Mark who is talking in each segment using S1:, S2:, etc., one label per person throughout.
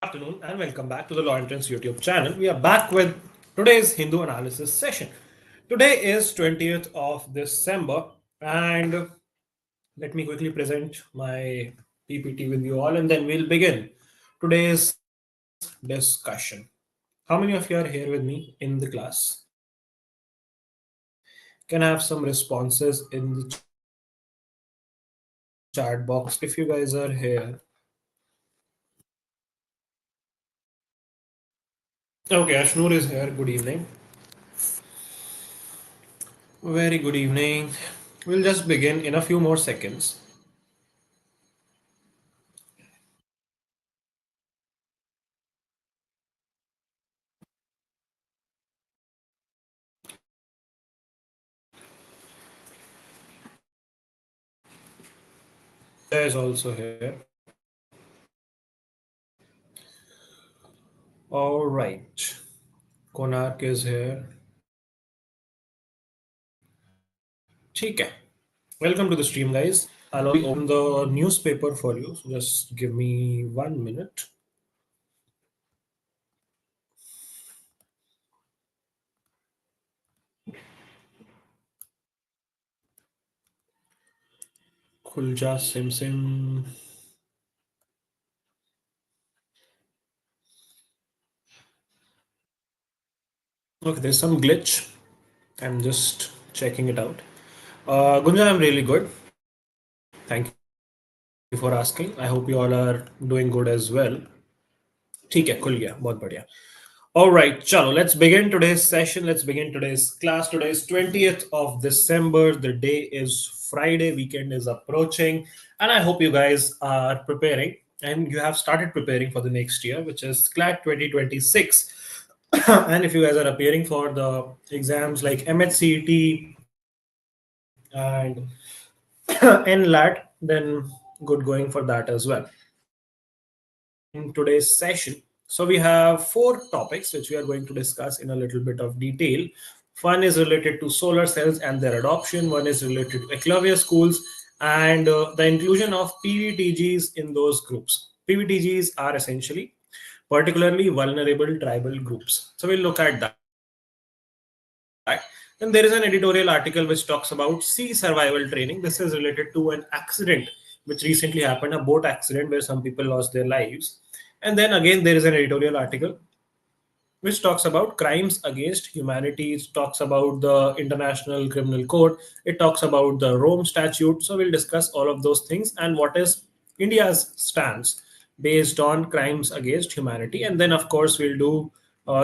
S1: afternoon and welcome back to the Law Entrance YouTube channel. We are back with today's Hindu analysis session. Today is 20th of December and let me quickly present my PPT with you all and then we'll begin today's discussion. How many of you are here with me in the class? Can I have some responses in the chat box if you guys are here? Okay, Ashnur is here. Good evening. Very good evening. We'll just begin in a few more seconds. Gunja is also here. All right. Konark is here. ठीक है. Welcome to the stream, guys. I'll already open the newspaper for you. So just give me 1 minute. Khulja Sim Sim. Okay, there's some glitch. I'm just checking it out. Gunja, I'm really good. Thank you for asking. I hope you all are doing good as well. ठीक है खुल गया बहुत बढ़िया All right, chalo, let's begin today's session. Let's begin today's class. Today is 20th of December. The day is Friday. Weekend is approaching. And I hope you guys are preparing and you have started preparing for the next year, which is CLAT 2026. And if you guys are appearing for the exams like MHCET and NLAT, then good going for that as well. In today's session, so we have four topics which we are going to discuss in a little bit of detail. One is related to solar cells and their adoption. One is related to eclavia schools and the inclusion of PVTGs in those groups. PVTGs are essentially particularly vulnerable tribal groups. So we'll look at that. Then there is an editorial article which talks about sea survival training. This is related to an accident which recently happened, a boat accident where some people lost their lives. And then again, there is an editorial article which talks about crimes against humanity. It talks about the International Criminal Code. It talks about the Rome Statute. So we'll discuss all of those things and what is India's stance based on crimes against humanity. And then, of course, we'll do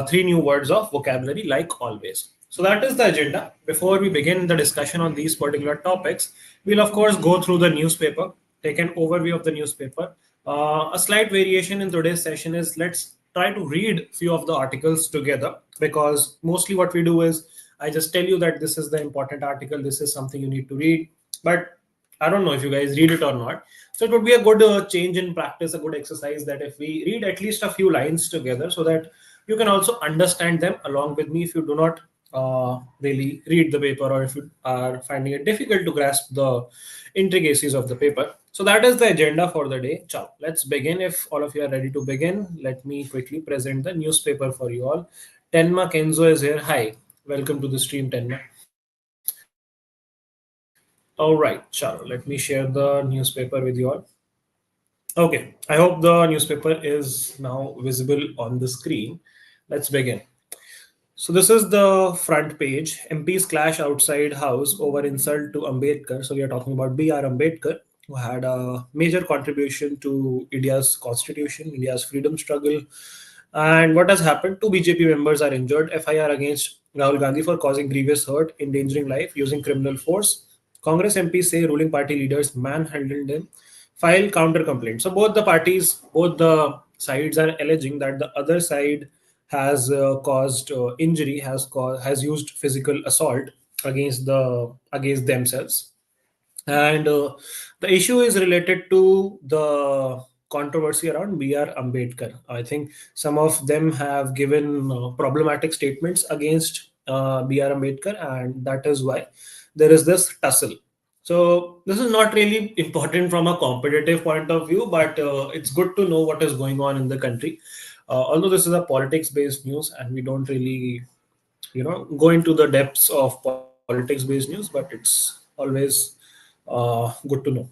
S1: three new words of vocabulary like always. So that is the agenda. Before we begin the discussion on these particular topics, we'll of course go through the newspaper, take an overview of the newspaper. A slight variation in today's session is let's try to read few of the articles together, because mostly what we do is I just tell you that this is the important article, this is something you need to read, but I don't know if you guys read it or not. So it would be a good change in practice, a good exercise, that if we read at least a few lines together so that you can also understand them along with me if you do not really read the paper, or if you are finding it difficult to grasp the intricacies of the paper. So that is the agenda for the day. Ciao. Let's begin. If all of you are ready to begin, let me quickly present the newspaper for you all. Tenma Kenzo is here. Hi. Welcome to the stream, Tenma. All right, ciao. Let me share the newspaper with you all. Okay, I hope the newspaper is now visible on the screen. Let's begin. So this is the front page. MPs clash outside house over insult to Ambedkar. So we are talking about B.R. Ambedkar, who had a major contribution to India's constitution, India's freedom struggle. And what has happened? Two BJP members are injured. FIR against Rahul Gandhi for causing grievous hurt, endangering life, using criminal force. Congress MPs say ruling party leaders manhandled them. File counter complaint. So both the parties, both the sides are alleging that the other side has caused injury, has used physical assault against themselves. And the issue is related to the controversy around B.R. Ambedkar. I think some of them have given problematic statements against B.R. Ambedkar, and that is why there is this tussle. So this is not really important from a competitive point of view, but it's good to know what is going on in the country. Although this is a politics-based news, and we don't really, go into the depths of politics-based news, but it's always good to know.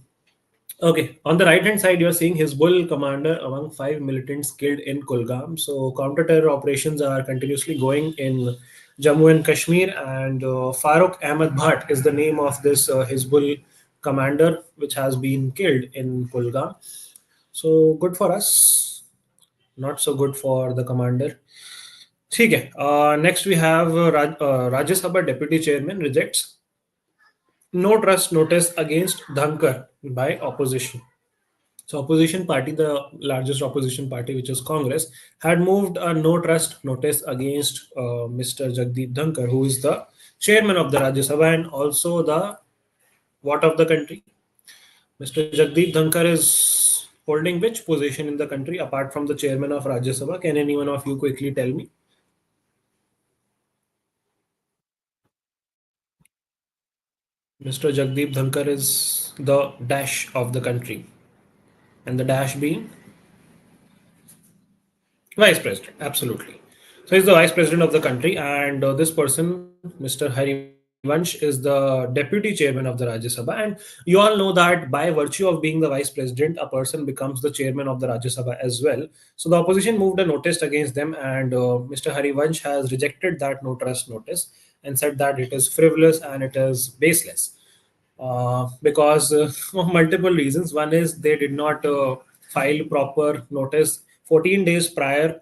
S1: Okay, on the right hand side, you're seeing Hizbul commander among five militants killed in Kulgam. So, counter terror operations are continuously going in Jammu and Kashmir, and Farooq Ahmed Bhatt is the name of this Hizbul commander, which has been killed in Kulgam. So, good for us, not so good for the commander. ठीक है. Next we have Rajya Sabha Deputy Chairman rejects no trust notice against Dhankar by opposition. So opposition party, the largest opposition party, which is Congress, had moved a no trust notice against Mr. Jagdeep Dhankar, who is the chairman of the Rajya Sabha and also the what of the country. Mr. Jagdeep Dhankar is holding which position in the country apart from the chairman of Rajya Sabha? Can any one of you quickly tell me? Mr. Jagdeep Dhankar is the dash of the country, and the dash being Vice President, absolutely. So he's the Vice President of the country, and this person, Mr. Harivansh, is the Deputy Chairman of the Rajya Sabha. And you all know that by virtue of being the Vice President, a person becomes the Chairman of the Rajya Sabha as well. So the opposition moved a notice against them, and Mr. Harivansh has rejected that no trust notice and said that it is frivolous and it is baseless because of multiple reasons. One is they did not file proper notice 14 days prior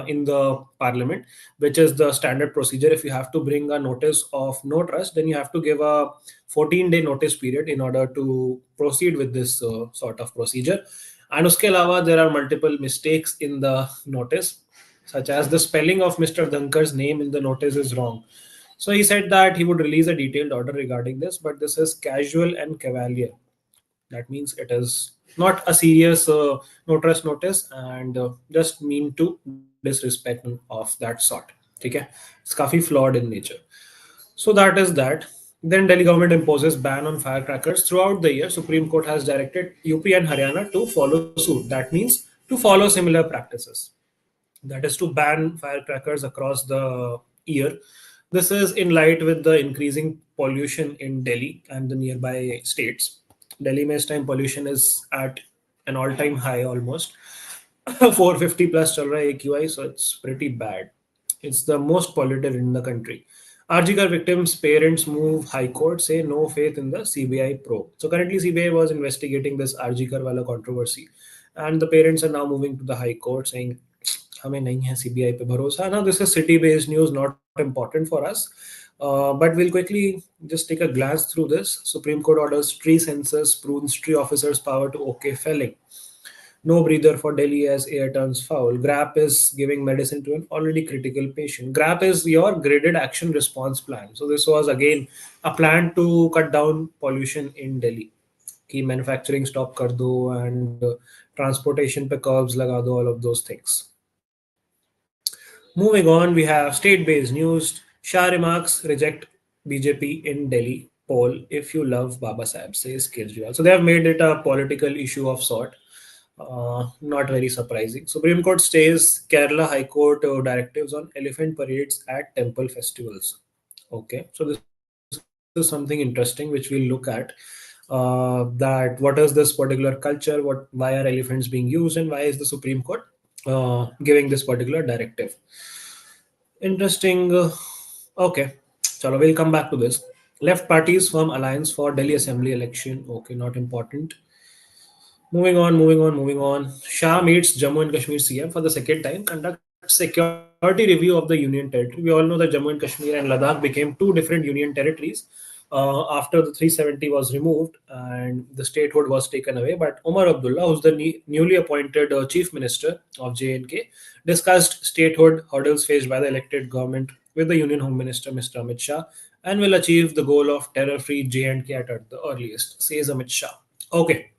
S1: in the parliament, which is the standard procedure. If you have to bring a notice of no trust, then you have to give a 14-day notice period in order to proceed with this sort of procedure. And uske alawa, there are multiple mistakes in the notice, such as the spelling of Mr. Dhankar's name in the notice is wrong. So he said that he would release a detailed order regarding this, but this is casual and cavalier. That means it is not a serious no trust notice and just mean to disrespect of that sort. Okay, it's काफी flawed in nature. So that is that. Then Delhi government imposes ban on firecrackers throughout the year. Supreme Court has directed UP and Haryana to follow suit. That means to follow similar practices, that is to ban firecrackers across the year. This is in light with the increasing pollution in Delhi and the nearby states. Delhi में इस time pollution is at an all-time high almost. 450 plus चल रहा है AQI, so it's pretty bad. It's the most polluted in the country. RGKar victims' parents move High Court, say no faith in the CBI probe. So currently CBI was investigating this RGKar wala controversy, and the parents are now moving to the High Court saying हमें नहीं है CBI पे भरोसा. Now this is city based news, not important for us, but we'll quickly just take a glance through this. Supreme Court orders tree census prunes tree officers power to okay felling. No breather for Delhi as air turns foul. GRAP is giving medicine to an already critical patient. GRAP is your graded action response plan. So this was again a plan to cut down pollution in Delhi. कि manufacturing stop कर दो and transportation पे curbs लगा दो, all of those things. Moving on, we have state-based news. Shah remarks reject BJP in Delhi poll. If you love Baba Sahib, says Kejriwal. So they have made it a political issue of sort. Not very surprising. Supreme Court stays Kerala High Court directives on elephant parades at temple festivals. Okay, so this is something interesting which we'll look at. That what is this particular culture? Why are elephants being used, and why is the Supreme Court giving this particular directive? Interesting. Okay, so we'll come back to this. Left parties form alliance for Delhi Assembly election. Okay, not important. Moving on. Shah meets Jammu and Kashmir CM for the second time, conducts security review of the Union Territory. We all know that Jammu and Kashmir and Ladakh became two different Union territories after the 370 was removed and the statehood was taken away. But Omar Abdullah, who's the newly appointed Chief Minister of JNK, discussed statehood hurdles faced by the elected government with the Union Home Minister, Mr. Amit Shah, and will achieve the goal of terror-free JNK at the earliest, says Amit Shah. Okay.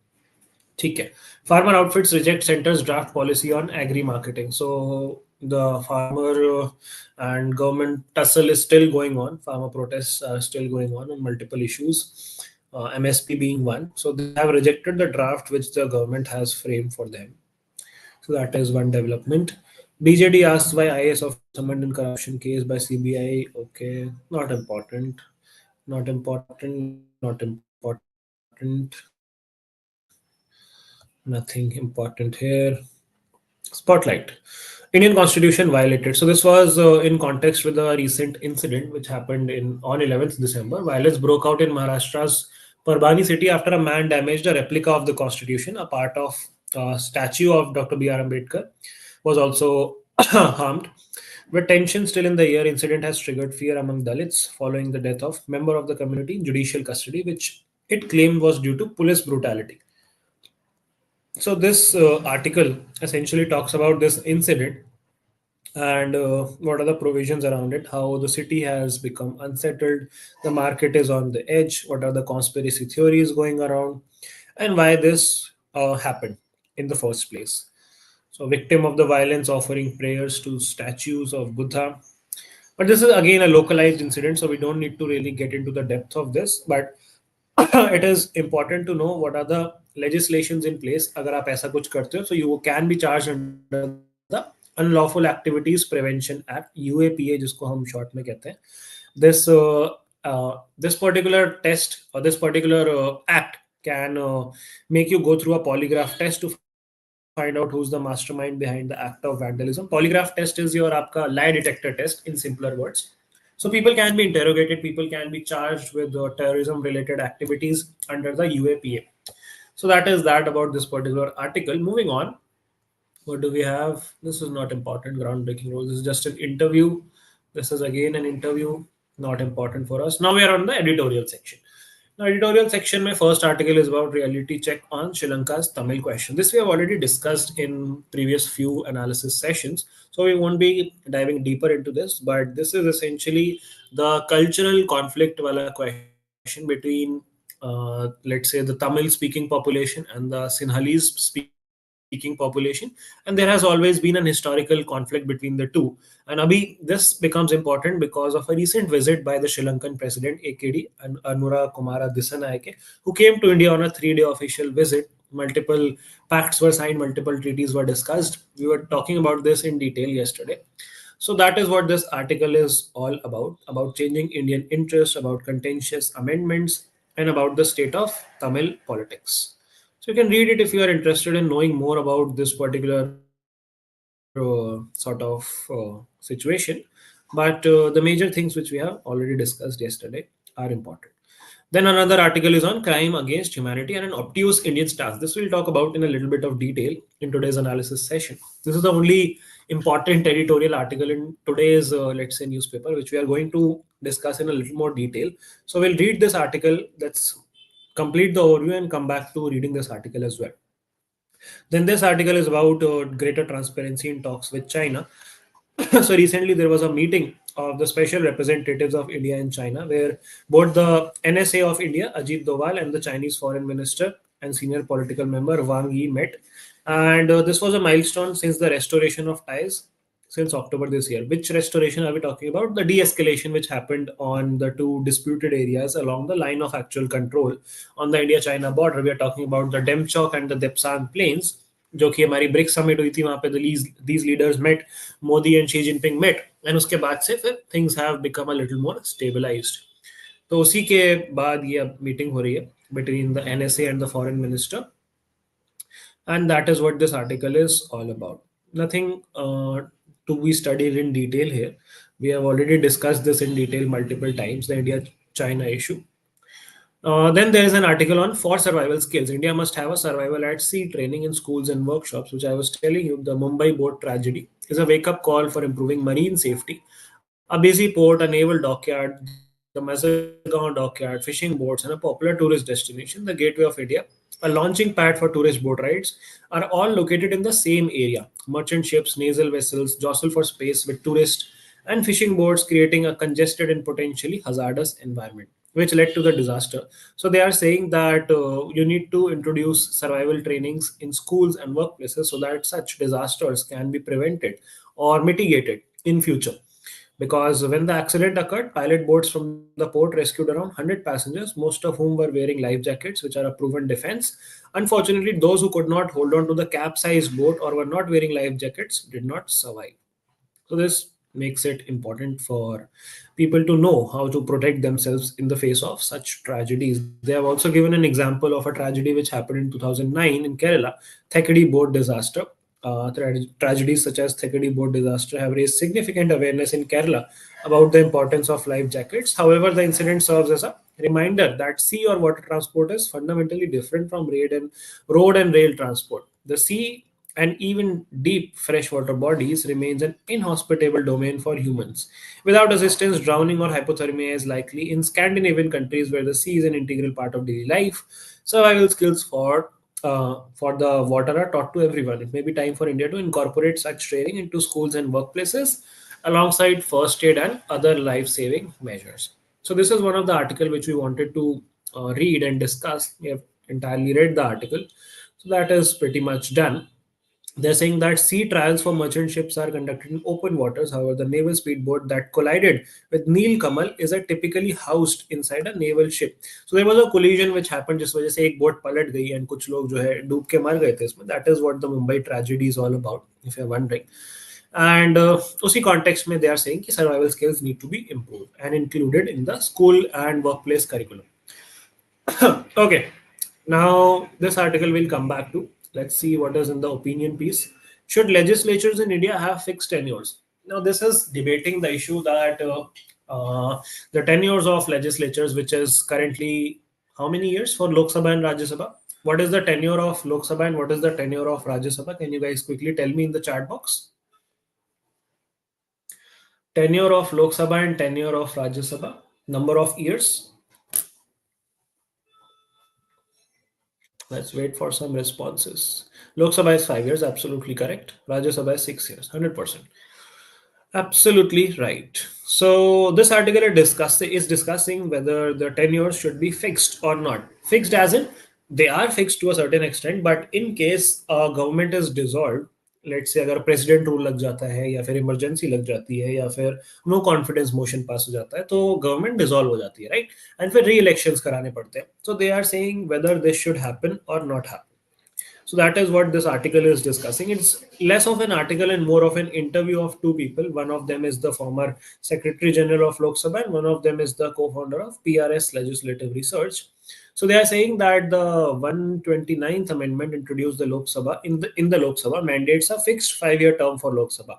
S1: ठीक है. Farmer outfits reject center's draft policy on agri marketing. So the farmer and government tussle is still going on. Farmer protests are still going on multiple issues. MSP being one. So they have rejected the draft which the government has framed for them. So that is one development. BJD asks why IAS officer summoned in corruption case by CBI. Okay, not important. Not important. Not important. Nothing important here. Spotlight. Indian Constitution violated. So this was in context with a recent incident which happened in on 11th December. Violence broke out in Maharashtra's Parbhani city after a man damaged a replica of the Constitution. A part of a statue of Dr. B.R. Ambedkar was also harmed. With tension still in the air, incident has triggered fear among Dalits following the death of member of the community in judicial custody, which it claimed was due to police brutality. So this article essentially talks about this incident and what are the provisions around it, how the city has become unsettled, the market is on the edge, what are the conspiracy theories going around, and why this happened in the first place. So victim of the violence offering prayers to statues of Buddha. But this is again a localized incident, so we don't need to really get into the depth of this. But it is important to know what are the legislations in place. अगर आप ऐसा कुछ करते हो, so you can be charged under the Unlawful Activities Prevention Act (UAPA) जिसको हम short में कहते हैं. This this particular test or this particular act can make you go through a polygraph test to find out who's the mastermind behind the act of vandalism. Polygraph test is your आपका lie detector test in simpler words. So people can be interrogated, people can be charged with terrorism related activities under the UAPA. So that is that about this particular article. Moving on, what do we have? This is not important. Groundbreaking role. This is just an interview. This is again an interview. Not important for us. Now we are on the editorial section. Now, editorial section, my first article is about reality check on Sri Lanka's Tamil question. This we have already discussed in previous few analysis sessions, so we won't be diving deeper into this. But this is essentially the cultural conflict wala question between, let's say, the Tamil speaking population and the Sinhalese speaking population, and there has always been an historical conflict between the two. And Abhi, this becomes important because of a recent visit by the Sri Lankan president AKD and Anura Kumara Dissanayake, who came to India on a 3-day official visit. Multiple pacts were signed, multiple treaties were discussed. We were talking about this in detail yesterday. So that is what this article is all about changing Indian interests, about contentious amendments, and about the state of Tamil politics. So you can read it if you are interested in knowing more about this particular situation. But the major things which we have already discussed yesterday are important. Then another article is on crime against humanity and an obtuse Indian stance. This we'll talk about in a little bit of detail in today's analysis session. This is the only important editorial article in today's, let's say, newspaper, which we are going to discuss in a little more detail. So we'll read this article. Let's complete the overview and come back to reading this article as well. Then this article is about greater transparency in talks with China. So recently there was a meeting of the special representatives of India and China where both the NSA of India, Ajit Doval, and the Chinese foreign minister and senior political member Wang Yi met. And this was a milestone since the restoration of ties since October this year. Which restoration are we talking about? The de-escalation which happened on the two disputed areas along the line of actual control on the India-China border. We are talking about the Demchok and the Depsang plains, जो कि हमारी BRICS summit हुई थी वहां पे these leaders met, Modi and Xi Jinping met, and उसके बाद से फिर things have become a little more stabilized. तो उसी के बाद ये मीटिंग हो रही है between the NSA and the foreign minister, and that is what this article is all about. Nothing to be studied in detail here. We have already discussed this in detail multiple times, the India-China issue. Then there is an article on for survival skills. India must have a survival at sea training in schools and workshops, which I was telling you. The Mumbai boat tragedy is a wake-up call for improving marine safety. A busy port, a naval dockyard, the Mazagon dockyard, fishing boats, and a popular tourist destination, the Gateway of India, a launching pad for tourist boat rides, are all located in the same area. Merchant ships, naval vessels jostle for space with tourists and fishing boats, creating a congested and potentially hazardous environment, which led to the disaster. So they are saying that you need to introduce survival trainings in schools and workplaces so that such disasters can be prevented or mitigated in future. because when the accident occurred, pilot boats from the port rescued around 100 passengers, most of whom were wearing life jackets, which are a proven defense. Unfortunately, those who could not hold on to the capsized boat or were not wearing life jackets did not survive. So this makes it important for people to know how to protect themselves in the face of such tragedies. They have also given an example of a tragedy which happened in 2009 in Kerala, Thekadi boat disaster. Tragedies such as Thekadi boat disaster have raised significant awareness in Kerala about the importance of life jackets. However, the incident serves as a reminder that sea or water transport is fundamentally different from road and rail transport. The sea and even deep freshwater bodies remains an inhospitable domain for humans. Without assistance, drowning or hypothermia is likely. In Scandinavian countries where the sea is an integral part of daily life, survival skills for the water are taught to everyone. It may be time for India to incorporate such training into schools and workplaces alongside first aid and other life-saving measures. So this is one of the article which we wanted to read and discuss. We have entirely read the article, so that is pretty much done. They're saying that sea trials for merchant ships are conducted in open waters. However, the naval speedboat that collided with Neel Kamal is a typically housed inside a naval ship. So there was a collision which happened जिस वजह से एक boat पलट गई and कुछ लोग जो है डूब के मर गए थे इसमें. That is what the Mumbai tragedy is all about, if you're wondering. And उसी context में they are saying कि survival skills need to be improved and included in the school and workplace curriculum. Okay, now this article will come back to. Let's see what is in the opinion piece. Should legislatures in India have fixed tenures? Now, this is debating the issue that the tenures of legislatures, which is currently how many years for Lok Sabha and Rajya Sabha? What is the tenure of Lok Sabha and what is the tenure of Rajya Sabha? Can you guys quickly tell me in the chat box? Tenure of Lok Sabha and tenure of Rajya Sabha, number of years. Let's wait for some responses. Lok Sabha is 5 years, absolutely correct. Rajya Sabha is 6 years, 100%. Absolutely right. So this article is discussing whether the tenures should be fixed or not. Fixed as in they are fixed to a certain extent, but in case a government is dissolved, let's say अगर president rule लग जाता है या फिर emergency लग जाती है या फिर no confidence motion pass हो जाता है तो government dissolve हो जाती है, right? And फिर re-elections कराने पड़ते हैं. So they are saying whether this should happen or not happen. So that is what this article is discussing. It's less of an article and more of an interview of two people. One of them is the former Secretary General of Lok Sabha, and one of them is the co-founder of PRS Legislative Research. So they are saying that the 129th Amendment introduced the Lok Sabha in the Lok Sabha mandates a fixed 5-year term for Lok Sabha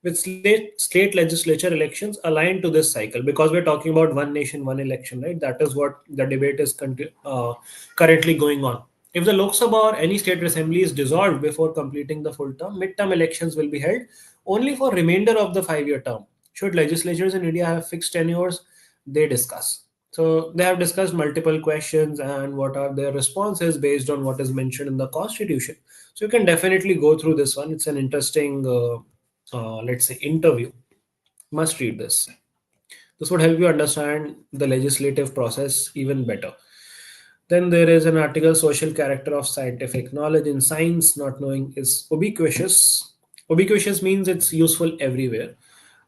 S1: with state legislature elections aligned to this cycle, because we're talking about one nation, one election, right? That is what the debate is currently going on. If the Lok Sabha or any state assembly is dissolved before completing the full term, midterm elections will be held only for remainder of the 5-year term. Should legislatures in India have fixed tenures? They discuss. So they have discussed multiple questions and what are their responses based on what is mentioned in the constitution. So you can definitely go through this one. It's an interesting let's say interview. Must read this. This would help you understand the legislative process even better. Then there is an article, social character of scientific knowledge. In science, not knowing is ubiquitous. Ubiquitous means it's useful everywhere.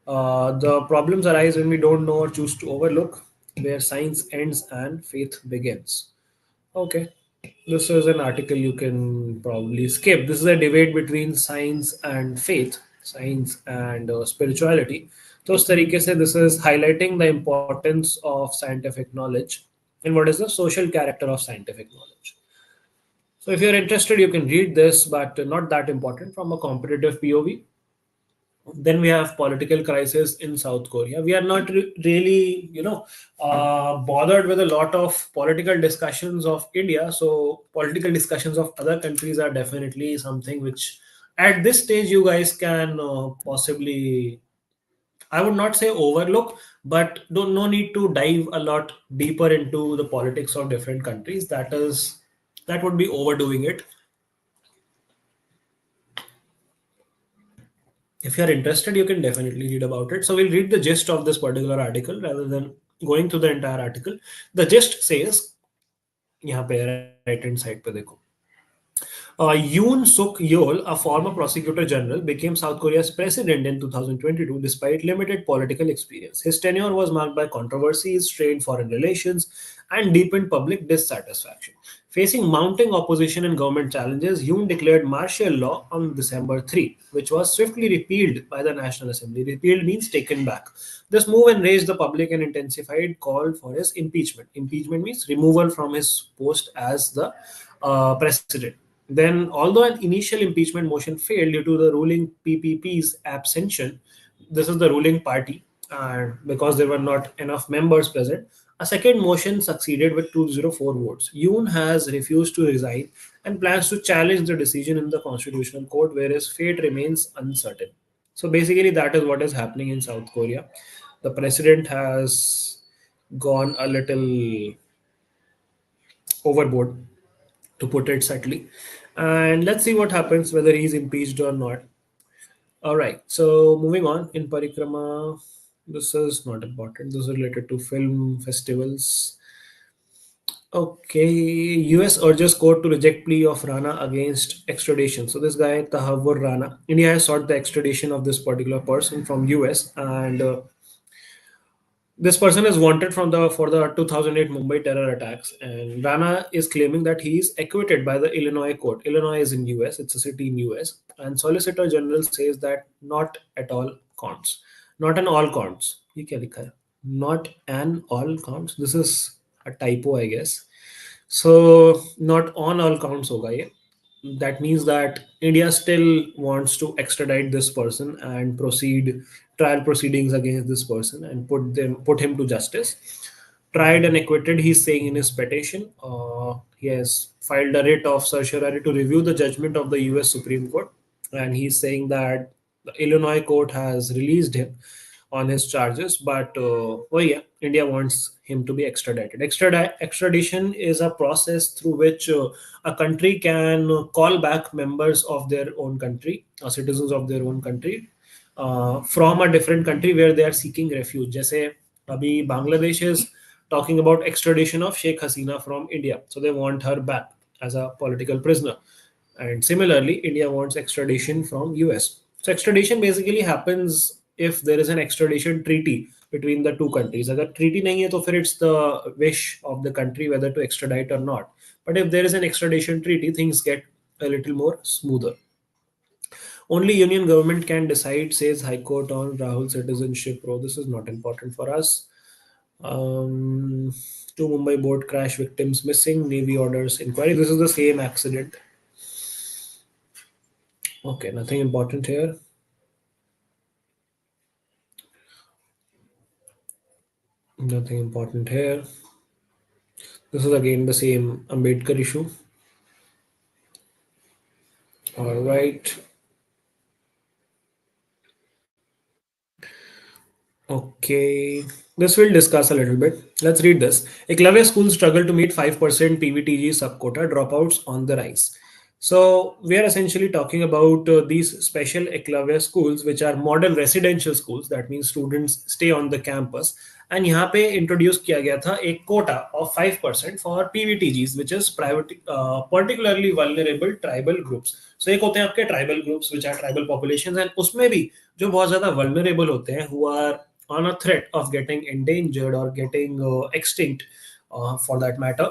S1: The problems arise when we don't know or choose to overlook, where science ends and faith begins. Okay, this is an article you can probably skip. This is a debate between science and faith, science and spirituality. तो उस तरीके से this is highlighting the importance of scientific knowledge and what is the social character of scientific knowledge. So if you're interested, you can read this, but not that important from a competitive POV. Then we have political crisis in South Korea. We are not really, bothered with a lot of political discussions of India. So political discussions of other countries are definitely something which, at this stage, you guys can possibly, I would not say overlook, but don't no need to dive a lot deeper into the politics of different countries. That would be overdoing it. If you're interested, you can definitely read about it. So we'll read the gist of this particular article rather than going through the entire article. The gist says, यहाँ पे right hand side पे देखो. Yoon Suk Yeol, a former prosecutor general, became South Korea's president in 2022 despite limited political experience. His tenure was marked by controversies, strained foreign relations, and deepened public dissatisfaction. Facing mounting opposition and government challenges, Yoon declared martial law on December 3, which was swiftly repealed by the National Assembly. Repealed means taken back. This move enraged the public and intensified call for his impeachment. Impeachment means removal from his post as the president. Then, although an initial impeachment motion failed due to the ruling PPP's abstention, this is the ruling party, and because there were not enough members present, a second motion succeeded with 204 votes. Yoon has refused to resign and plans to challenge the decision in the Constitutional Court, where his fate remains uncertain. So, basically, that is what is happening in South Korea. The president has gone a little overboard, to put it subtly. And let's see what happens, whether he's impeached or not. All right. So moving on in Parikrama, this is not important. This is related to film festivals. Okay, US urges court to reject plea of Rana against extradition. So this guy Tahavur Rana, India has sought the extradition of this particular person from US, and this person is wanted from the for the 2008 Mumbai terror attacks, and Rana is claiming that he is acquitted by the Illinois court. Illinois is in US; it's a city in US, and Solicitor General says that not at all counts, not an all counts. ये क्या लिखा है? Not an all counts. This is a typo, I guess. So not on all counts होगा ये. That means that India still wants to extradite this person and proceed trial proceedings against this person and put him to justice. Tried and acquitted, he's saying in his petition. He has filed a writ of certiorari to review the judgment of the U.S. Supreme Court, and he's saying that the Illinois court has released him on his charges, but oh yeah, India wants him to be extradited. Extradition is a process through which a country can call back members of their own country, citizens of their own country, from a different country where they are seeking refuge. जैसे अभी Bangladesh is talking about extradition of Sheikh Hasina from India, so they want her back as a political prisoner. And similarly, India wants extradition from US. So extradition basically happens if there is an extradition treaty between the two countries. अगर treaty नहीं है तो फिर it's the wish of the country whether to extradite or not. But if there is an extradition treaty, things get a little more smoother. Only union government can decide, says High Court on Rahul citizenship. Bro, this is not important for us. Two Mumbai boat crash victims missing, Navy orders inquiry. This is the same accident. Okay, nothing important here. Nothing important here. This is again the same Ambedkar issue. All right. Okay, this we'll discuss a little bit. Let's read this. Eklavya schools struggle to meet 5% PVTG subquota, dropouts on the rise. So we are essentially talking about these special Eklavya schools, which are model residential schools. That means students stay on the campus. And यहाँ पे introduce किया गया था एक quota of 5% for PVTGs which is private particularly vulnerable tribal groups. So एक होते हैं आपके tribal groups which are tribal populations, and उसमें भी जो बहुत ज्यादा वल्नरेबल होते हैं, who are on a threat of getting endangered or getting extinct for that matter,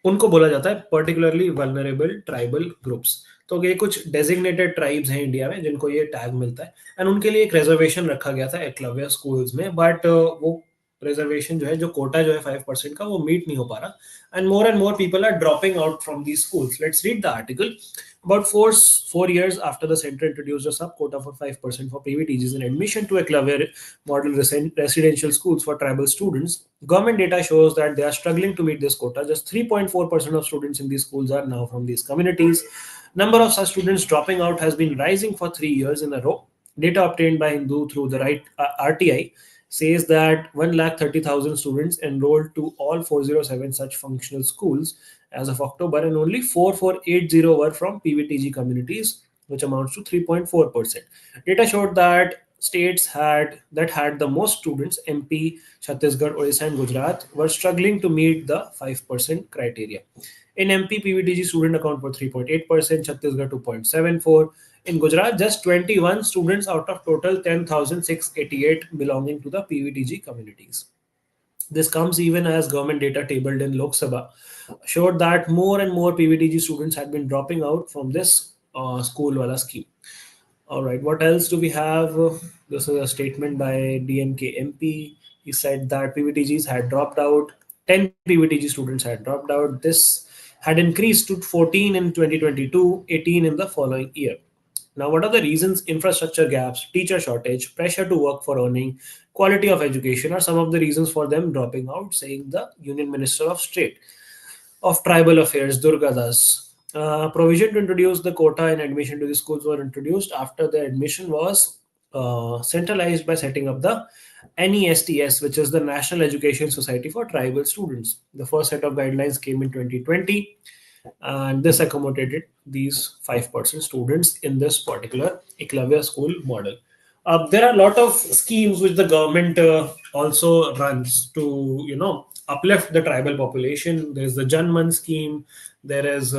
S1: उनको बोला जाता है पर्टिकुलरली वल्नरेबल ट्राइबल ग्रुप्स. तो ये कुछ डेजिग्नेटेड ट्राइब्स हैं इंडिया में जिनको ये टैग मिलता है, एंड उनके लिए एक रिजर्वेशन रखा गया था एकलव्य स्कूल्स में, बट वो रिजर्वेशन जो है, जो कोटा जो है 5% का, वो मीट नहीं हो पा रहा, and more people are dropping out from these schools. Let's read the article. About 4 years after the center introduced a sub quota for 5% for PVTGs in admission to Eklavya model residential schools for tribal students, government data shows that they are struggling to meet this quota. Just 3.4% of students in these schools are now from these communities. Number of such students dropping out has been rising for 3 years in a row. Data obtained by Hindu through the RTI says that 130,000 students enrolled to all 407 such functional schools as of October, and only 4,480 were from PVTG communities, which amounts to 3.4%. Data showed that states had the most students, MP, Chhattisgarh, Odisha, and Gujarat, were struggling to meet the 5% criteria. In MP, PVTG student account for 3.8%, Chhattisgarh 2.74. In Gujarat, just 21 students out of total 10,688 belonging to the PVTG communities. This comes even as government data tabled in Lok Sabha showed that more and more PVTG students had been dropping out from this school wala scheme. All right, what else do we have? This is a statement by DMK MP. He said that PVTGs had dropped out. 10 PVTG students had dropped out. This had increased to 14 in 2022, 18 in the following year. Now, what are the reasons? Infrastructure gaps, teacher shortage, pressure to work for earning, quality of education are some of the reasons for them dropping out, saying the Union Minister of State of Tribal Affairs, Durga Das. Provision to introduce the quota and admission to the schools were introduced after the admission was centralized by setting up the NESTS, which is the National Education Society for Tribal Students. The first set of guidelines came in 2020, and this accommodated these 5% students in this particular Eklavya school model. There are a lot of schemes which the government also runs to, uplift the tribal population. There is the Janman scheme. There is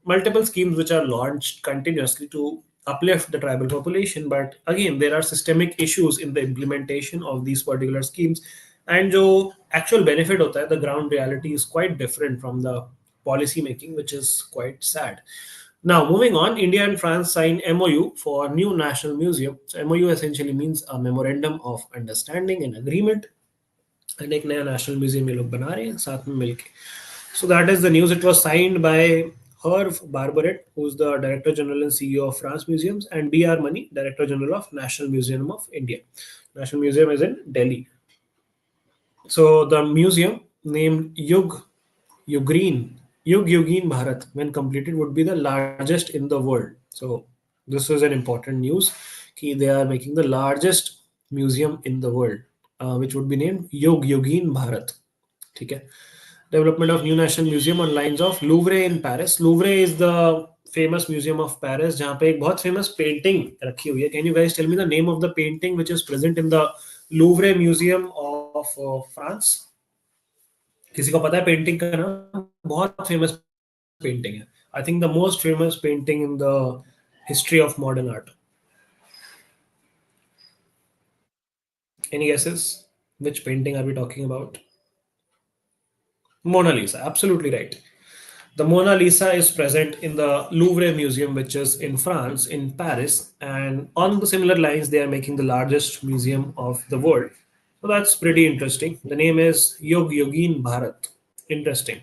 S1: multiple schemes which are launched continuously to uplift the tribal population. But again, there are systemic issues in the implementation of these particular schemes. And जो actual benefit होता है, the ground reality is quite different from the policy making, which is quite sad. Now, moving on, India and France signed MOU for new national museum. So MOU essentially means a memorandum of understanding and agreement. And एक नया national museum ये लोग बना रहे हैं साथ में मिलके. So that is the news. It was signed by Herve Barbaret, who's the Director General and CEO of France Museums, and B.R. Money, Director General of National Museum of India. National Museum is in Delhi. So the museum named Yug Yugin Bharat, when completed, would be the largest in the world. So this is an important news. Ki they are making the largest museum in the world, which would be named Yug Yugin Bharat. ठीक है. Development of new national museum on lines of Louvre in Paris. Louvre is the famous museum of Paris, जहाँ पे एक बहुत famous painting रखी हुई है. Can you guys tell me the name of the painting which is present in the Louvre Museum of France? किसी को पता है पेंटिंग का नाम? बहुत फेमस पेंटिंग है. I think the most famous painting in the history of modern art. Any guesses? Which painting are we talking about? Mona Lisa, absolutely right. The Mona Lisa is present in the Louvre Museum, which is in France, in Paris. And on the similar lines, they are making the largest museum of the world. So that's pretty interesting. The name is Yog Yogin Bharat. Interesting.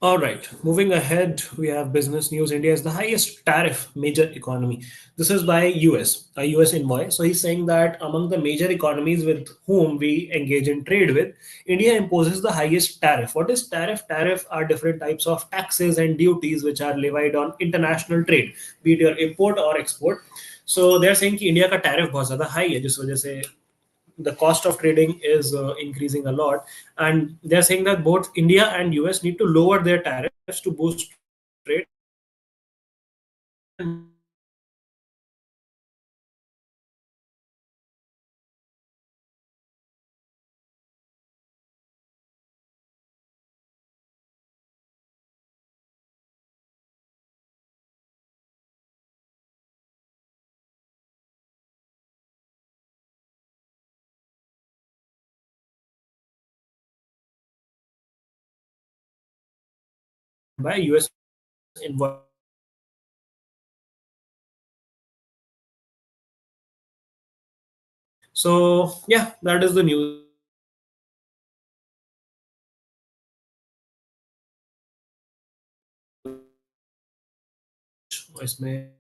S1: All right, moving ahead, we have business news. India is the highest tariff major economy. This is by US, a US envoy. So he's saying that among the major economies with whom we engage in trade with, India imposes the highest tariff. What is tariff? Tariff are different types of taxes and duties which are levied on international trade, be it your import or export. So they're saying कि India का tariff बहुत ज़्यादा high है, जिस वजह से the cost of trading is increasing a lot, and they're saying that both India and US need to lower their tariffs to boost trade and more competitiveness in the market. By US envoy. So yeah, that is the news. इसमें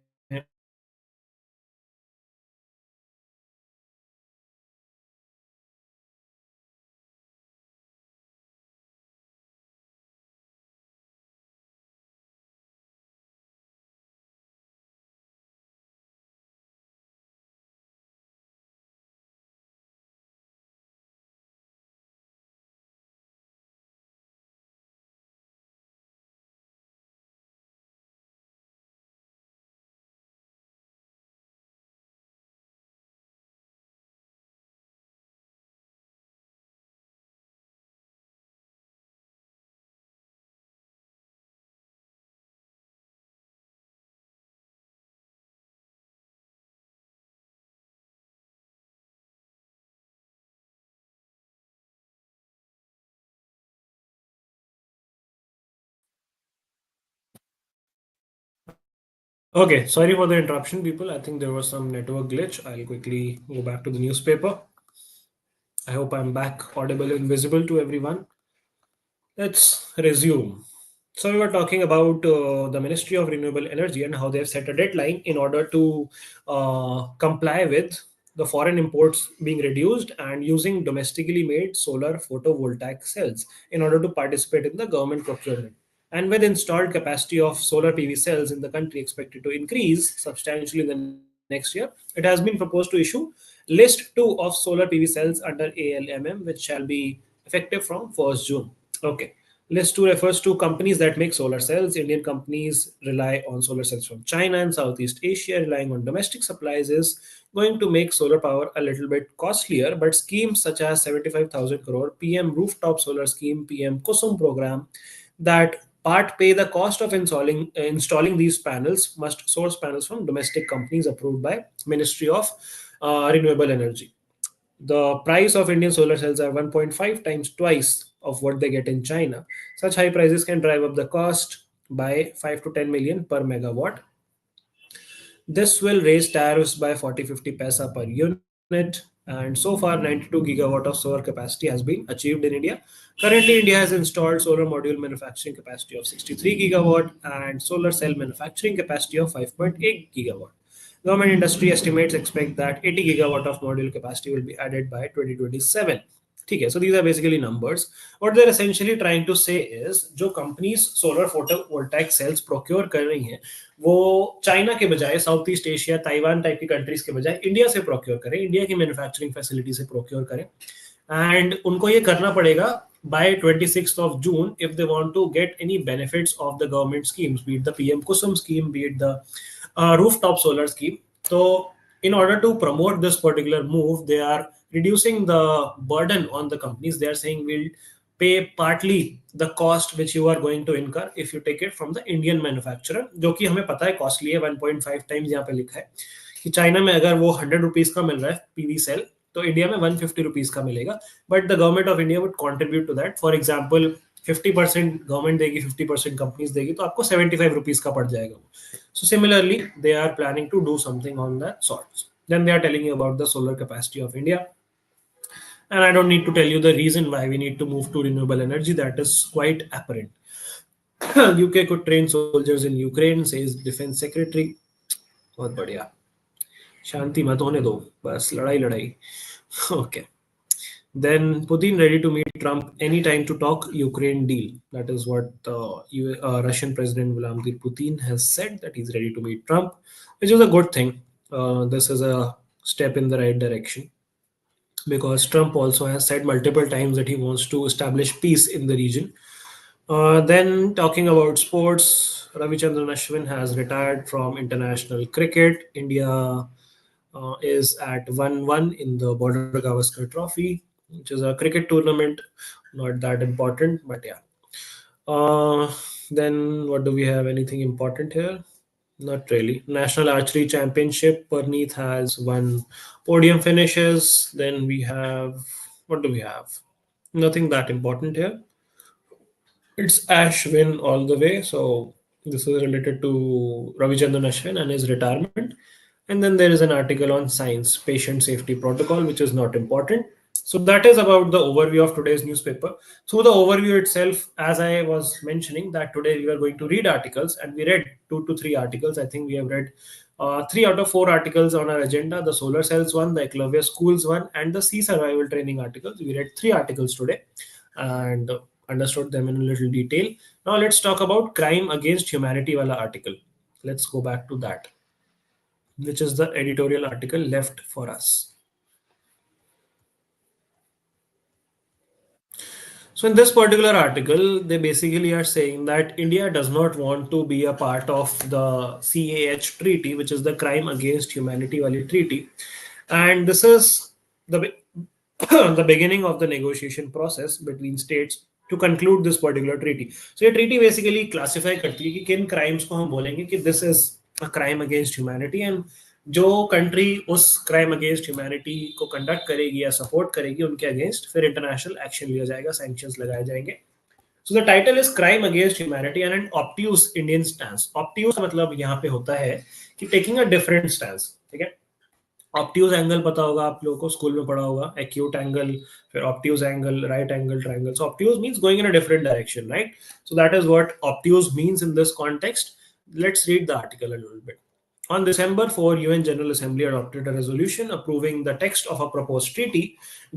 S1: Okay, sorry for the interruption, people. I think there was some network glitch. I'll quickly go back to the newspaper. I hope I'm back audible and visible to everyone. Let's resume. So we were talking about the Ministry of Renewable Energy and how they have set a deadline in order to comply with the foreign imports being reduced and using domestically made solar photovoltaic cells in order to participate in the government procurement. And with installed capacity of solar PV cells in the country expected to increase substantially in the next year, it has been proposed to issue List 2 of solar PV cells under ALMM, which shall be effective from 1st June. Okay. List 2 refers to companies that make solar cells. Indian companies rely on solar cells from China and Southeast Asia. Relying on domestic supplies is going to make solar power a little bit costlier, but schemes such as 75,000 crore PM rooftop solar scheme, PM Kusum program, that part pay the cost of installing these panels must source panels from domestic companies approved by Ministry of Renewable Energy. The price of Indian solar cells are 1.5 times twice of what they get in China. Such high prices can drive up the cost by 5 to 10 million per megawatt. This will raise tariffs by 40-50 paisa per unit. And so far, 92 gigawatt of solar capacity has been achieved in India. Currently, India has installed solar module manufacturing capacity of 63 gigawatt and solar cell manufacturing capacity of 5.8 gigawatt. Government industry estimates expect that 80 gigawatt of module capacity will be added by 2027. ठीक है, so these are basically numbers. What they're essentially trying to say is जो companies solar photovoltaic cells procure कर रही हैं वो China के बजाय south east Asia Taiwan type की कंट्रीज के बजाय इंडिया से प्रोक्योर करें, इंडिया की मैन्युफैक्चरिंग फैसिलिटी से प्रोक्योर करें एंड उनको ये करना पड़ेगा by 26th of June if they want to get any benefits of the government schemes, be it the PM Kusum scheme, be it the rooftop solar scheme. So, in order to promote this particular move, they are reducing the burden on the companies. They are saying we'll pay partly the cost which you are going to incur if you take it from the Indian manufacturer, जो कि हमें पता है costly है 1.5 times यहाँ पे लिखा है कि चाइना में अगर वो 100 रुपीज का मिल रहा है पीवी सेल तो इंडिया में 150 रुपीज का मिलेगा but the government of India would contribute to that for example 50% government देगी 50% कंपनीज देगी तो आपको 75 रुपीज का पड़ जाएगा so similarly they are planning to do something on that sort. Then they are telling you about the solar capacity of India. And I don't need to tell you the reason why we need to move to renewable energy. That is quite apparent. UK could train soldiers in Ukraine, says Defense Secretary. बहुत बढ़िया शांति मत होने दो बस लड़ाई लड़ाई okay. Then Putin ready to meet Trump anytime to talk Ukraine deal. That is what Russian President Vladimir Putin has said, that he's ready to meet Trump, which is a good thing. This is a step in the right direction because Trump also has said multiple times that he wants to establish peace in the region. Then talking about sports, Ravichandran Ashwin has retired from international cricket. India is at 1-1 in the Border Gavaskar Trophy, which is a cricket tournament, not that important, but yeah. Then what do we have? Anything important here? Not really. National Archery Championship, Parneet has won podium finishes. Then we have, what do we have? Nothing that important here. It's Ashwin all the way. So this is related to Ravichandran Ashwin and his retirement. And then there is an article on science, patient safety protocol, which is not important. So that is about the overview of today's newspaper. Through the overview itself, as I was mentioning, that today we are going to read articles, and we read 2 to 3 articles. I think we have read 3 out of 4 articles on our agenda: the solar cells one, the Eclavia schools one, and the sea survival training articles. We read 3 articles today, and understood them in a little detail. Now let's talk about crime against humanity wala article. Let's go back to that, which is the editorial article left for us. So in this particular article, they basically are saying that India does not want to be a part of the CAH treaty, which is the Crime Against Humanity Wali treaty. And this is the, the beginning of the negotiation process between states to conclude this particular treaty. So ये treaty basically classify करती है कि किन crimes को हम बोलेंगे कि this is a crime against humanity, and जो कंट्री उस क्राइम अगेंस्ट ह्यूमैनिटी को कंडक्ट करेगी या सपोर्ट करेगी उनके अगेंस्ट फिर इंटरनेशनल एक्शन लिया जाएगा, सैंक्शंस लगाए जाएंगे. So the title is Crime Against Humanity and an Obtuse Indian Stance. Obtuse का मतलब यहाँ पे होता है कि taking a different stance, ठीक है. ऑप्ट्यूज एंगल पता होगा आप लोगों को, स्कूल में पढ़ा होगा, एक्यूट एंगल, फिर obtuse angle, right angle, triangle. So obtuse means going in a different direction, right? So that is what obtuse means in this context. Let's read the article a little bit. On December 4, UN General Assembly adopted a resolution approving the text of a proposed treaty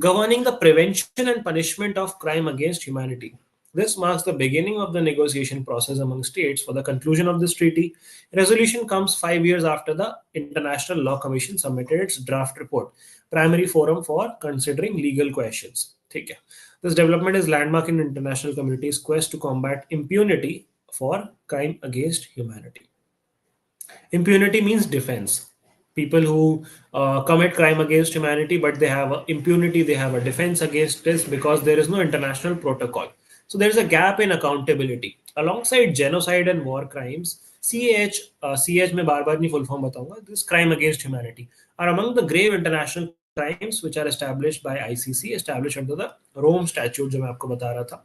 S1: governing the prevention and punishment of crime against humanity. This marks the beginning of the negotiation process among states for the conclusion of this treaty. Resolution comes 5 years after the International Law Commission submitted its draft report, Primary Forum for Considering Legal Questions. Okay. This development is landmark in international community's quest to combat impunity for crime against humanity. Impunity means defense. People who commit crime against humanity, but they have impunity, they have a defense against this because there is no international protocol. So there is a gap in accountability. Alongside genocide and war crimes, CH में बार बार नहीं full form बताऊंगा, this crime against humanity are among the grave international crimes which are established by ICC, established under the Rome Statute जो मैं आपको बता रहा था.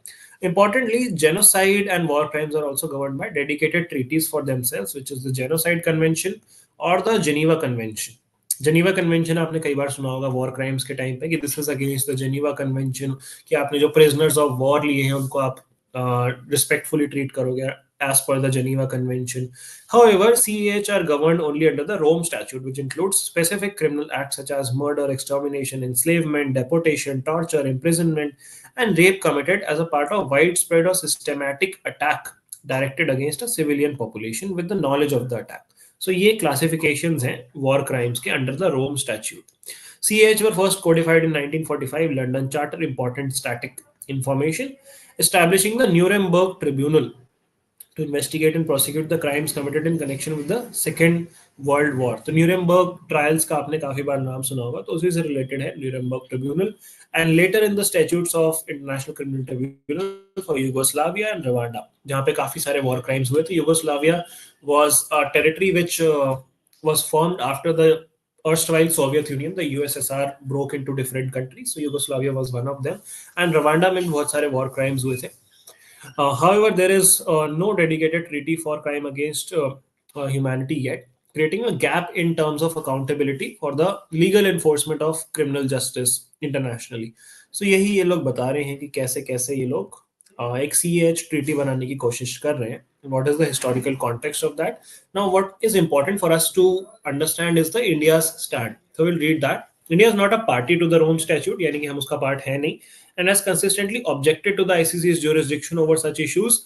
S1: Importantly, genocide and war crimes are also governed by dedicated treaties for themselves, which is the Genocide Convention or the Geneva Convention. Geneva convention आपने कई बार सुना होगा वॉर क्राइम्स के टाइम पे कि this is against the Geneva convention, कि आपने जो प्रिजनर्स ऑफ वॉर लिए हैं उनको आप रिस्पेक्टफुली ट्रीट करोगे as per the Geneva Convention. However, CEH are governed only under the Rome Statute, which includes specific criminal acts such as murder, extermination, enslavement, deportation, torture, imprisonment, and rape committed as a part of widespread or systematic attack directed against a civilian population with the knowledge of the attack. So ये classifications हैं war crimes के under the Rome Statute. CEH were first codified in 1945 London Charter, important static information, establishing the Nuremberg Tribunal to investigate and prosecute the crimes committed in connection with the Second World War. तो Nuremberg trials का आपने काफी बार नाम सुना होगा, तो उसी से रिलेटेड है Nuremberg tribunal. And later in the statutes of international criminal tribunal for Yugoslavia and Rwanda, जहाँ पे काफी सारे वॉर क्राइम्स हुए थे. Yugoslavia was a territory which was formed after the erstwhile Soviet Union, the USSR broke into different countries. So Yugoslavia was one of them. And Rwanda में बहुत सारे war crimes हुए थे. However, there is no dedicated treaty for crime against humanity yet, creating a gap in terms of accountability for the legal enforcement of criminal justice internationally. So यही ये लोग बता रहे हैं कि कैसे कैसे ये लोग एक CEH treaty बनाने की कोशिश कर रहे हैं. What is the historical context of that? Now, what is important for us to understand is the India's stand. So we'll read that. India is not a party to the Rome Statute, यानी कि हम उसका part है नहीं, and has consistently objected to the ICC's jurisdiction over such issues,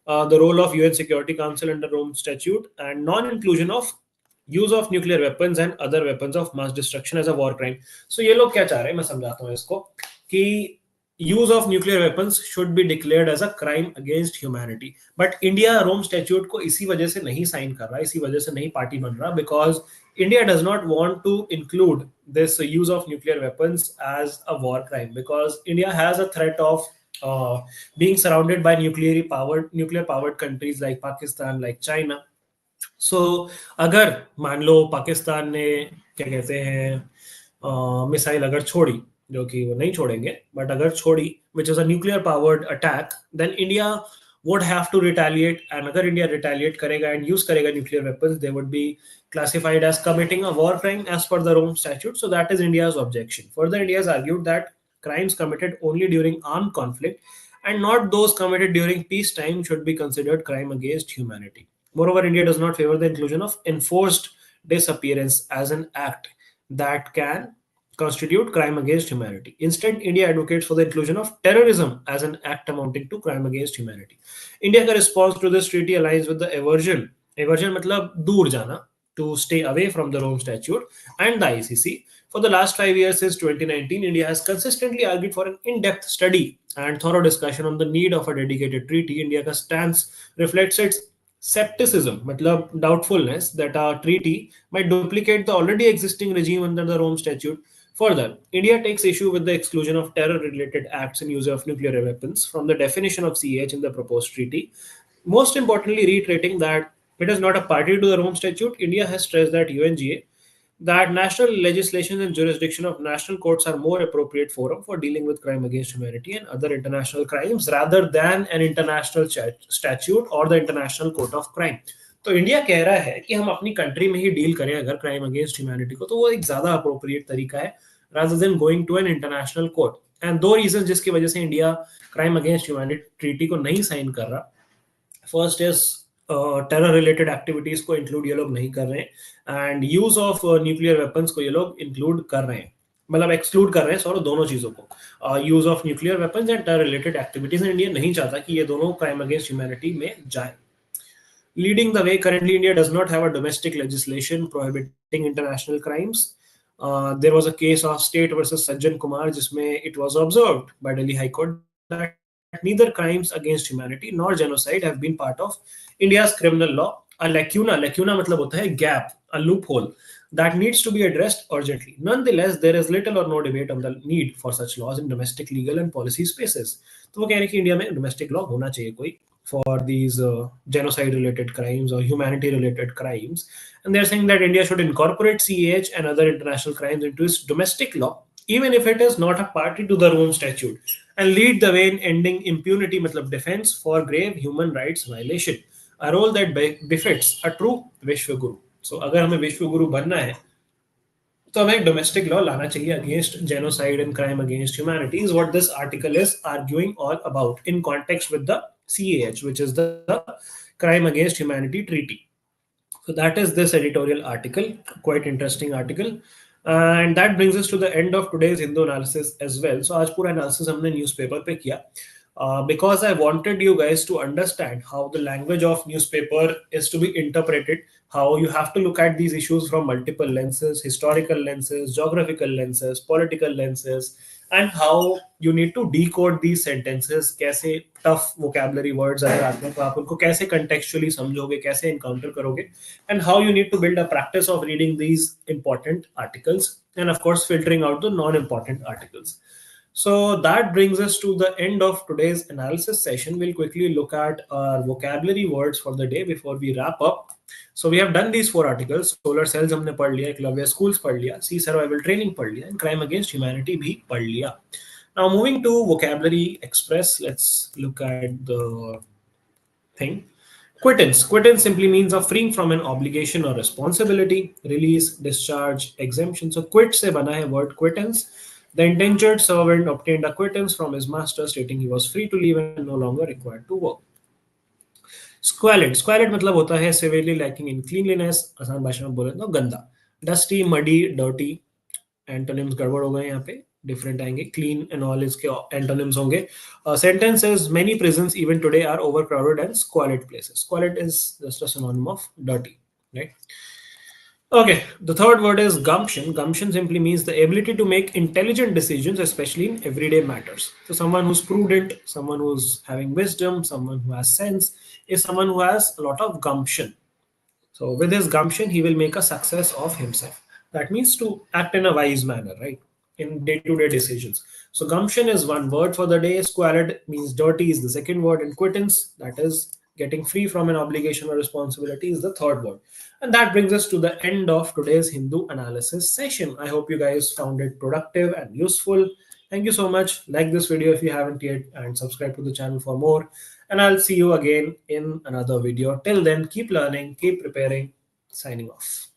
S1: the role of UN Security Council under Rome Statute, and non-inclusion of use of nuclear weapons and other weapons of mass destruction as a war crime. So ये लोग क्या चाह रहे हैं, मैं समझाता हूँ इसको, कि use of nuclear weapons should be declared as a crime against humanity. But India Rome Statute को इसी वजह से नहीं साइन कर रहा, इसी वजह से नहीं पार्टी बन रहा, because India does not want to include this use of nuclear weapons as a war crime, because India has a threat of being surrounded by nuclear powered countries like Pakistan, like China. So अगर मान लो पाकिस्तान ने क्या कहते हैं missile अगर छोड़ी, जो कि वो नहीं छोड़ेंगे, बट अगर छोड़ी, which is a nuclear powered attack, then India would have to retaliate. And अगर India retaliate करेगा and use करेगा nuclear weapons, they would be classified as committing a war crime as per the Rome Statute. So that is India's objection. Further, India has argued that crimes committed only during armed conflict and not those committed during peacetime should be considered crime against humanity. Moreover, India does not favor the inclusion of enforced disappearance as an act that can constitute crime against humanity. Instead, India advocates for the inclusion of terrorism as an act amounting to crime against humanity. India का response to this treaty aligns with the aversion मतलब दूर जाना, to stay away from the Rome Statute and the ICC. For the last 5 years since 2019, India has consistently argued for an in-depth study and thorough discussion on the need of a dedicated treaty. India का stance reflects its skepticism, मतलब doubtfulness, that a treaty might duplicate the already existing regime under the Rome Statute. Further, India takes issue with the exclusion of terror-related acts and use of nuclear weapons from the definition of CH in the proposed treaty. Most importantly, reiterating that it is not a party to the Rome Statute, India has stressed that UNGA that national legislation and jurisdiction of national courts are more appropriate forum for dealing with crime against humanity and other international crimes rather than an international statute or the international court of crime. तो India कह रहा है कि हम अपनी country में ही deal करें अगर क्राइम अगेंस्ट ह्यूमैनिटी को, तो वो एक ज्यादा अप्रोप्रिएट तरीका है rather than going to an international court. And दो रीजन जिसकी वजह से India crime against humanity treaty को नहीं साइन कर रहा. First is terror related activities को इंक्लूड ये लोग नहीं कर रहे हैं, and use of nuclear weapons को ये लोग इंक्लूड कर रहे हैं, मतलब एक्सक्लूड कर रहे हैं सॉरी दोनों चीजों को, use of nuclear weapons and terror related activities. India नहीं चाहता कि ये दोनों क्राइम अगेंस्ट ह्यूमैनिटी में जाए. Leading the way, currently India does not have a domestic legislation prohibiting international crimes. There was a case of State versus Sajjan Kumar, जिसमें it was observed by Delhi High Court that neither crimes against humanity nor genocide have been part of India's criminal law. A lacuna मतलब होता है gap, a loophole that needs to be addressed urgently. Nonetheless, there is little or no debate on the need for such laws in domestic legal and policy spaces. तो वो कह रहे हैं कि India में domestic law होना चाहिए कोई for these genocide related crimes or humanity related crimes, and they're saying that India should incorporate CAH and other international crimes into its domestic law even if it is not a party to the Rome Statute, and lead the way in ending impunity matlab defense for grave human rights violation, a role that befits a true Vishwa Guru. So अगर हमें विश्व गुरु बनना है तो हमें एक domestic law लाना चाहिए against genocide and crime against humanity, is what this article is arguing all about in context with the CAH, which is the Crime Against Humanity Treaty. So that is this editorial article, quite interesting article. And that brings us to the end of today's Hindu analysis as well. So आज पूरा analysis हमने newspaper पे किया, because I wanted you guys to understand how the language of newspaper is to be interpreted, how you have to look at these issues from multiple lenses, historical lenses, geographical lenses, political lenses, and how you need to decode these sentences. कैसे tough vocabulary words अगर आते हैं तो आप उनको कैसे contextually समझोगे, कैसे encounter करोगे, and how you need to build a practice of reading these important articles and of course filtering out the non-important articles. So that brings us to the end of today's analysis session. We'll quickly look at our vocabulary words for the day before we wrap up. So we have done these 4 articles. Solar cells हमने पढ़ लिया, Eklavya schools पढ़ लिया, sea survival training पढ़ लिया, and crime against humanity भी पढ़ लिया. Now moving to vocabulary express, let's look at the thing. Quittance. Quittance simply means of freeing from an obligation or responsibility, release, discharge, exemption. So quit से बना है word quittance. The indentured servant obtained a quittance from his master stating he was free to leave and no longer required to work. Squalid. Squalid मतलब होता है severely lacking in cleanliness. आसान भाषा में बोले तो गंदा. Dusty, muddy, dirty. Antonyms गड़बड़ हो गए यहाँ पे. Different आएंगे. Clean and all इसके antonyms होंगे. Sentence is many prisons even today are overcrowded and squalid places. Squalid is just a synonym of dirty, right? Okay, the third word is gumption. Gumption simply means the ability to make intelligent decisions, especially in everyday matters. So someone who's prudent, someone who's having wisdom, someone who has sense is someone who has a lot of gumption. So with his gumption, he will make a success of himself. That means to act in a wise manner, right? In day-to-day decisions. So gumption is one word for the day. Squalid means dirty is the second word. And quittance, that is getting free from an obligation or responsibility, is the third word. And that brings us to the end of today's Hindu analysis session. I hope you guys found it productive and useful. Thank you so much. Like this video if you haven't yet, and subscribe to the channel for more. And I'll see you again in another video. Till then, keep learning, keep preparing. Signing off.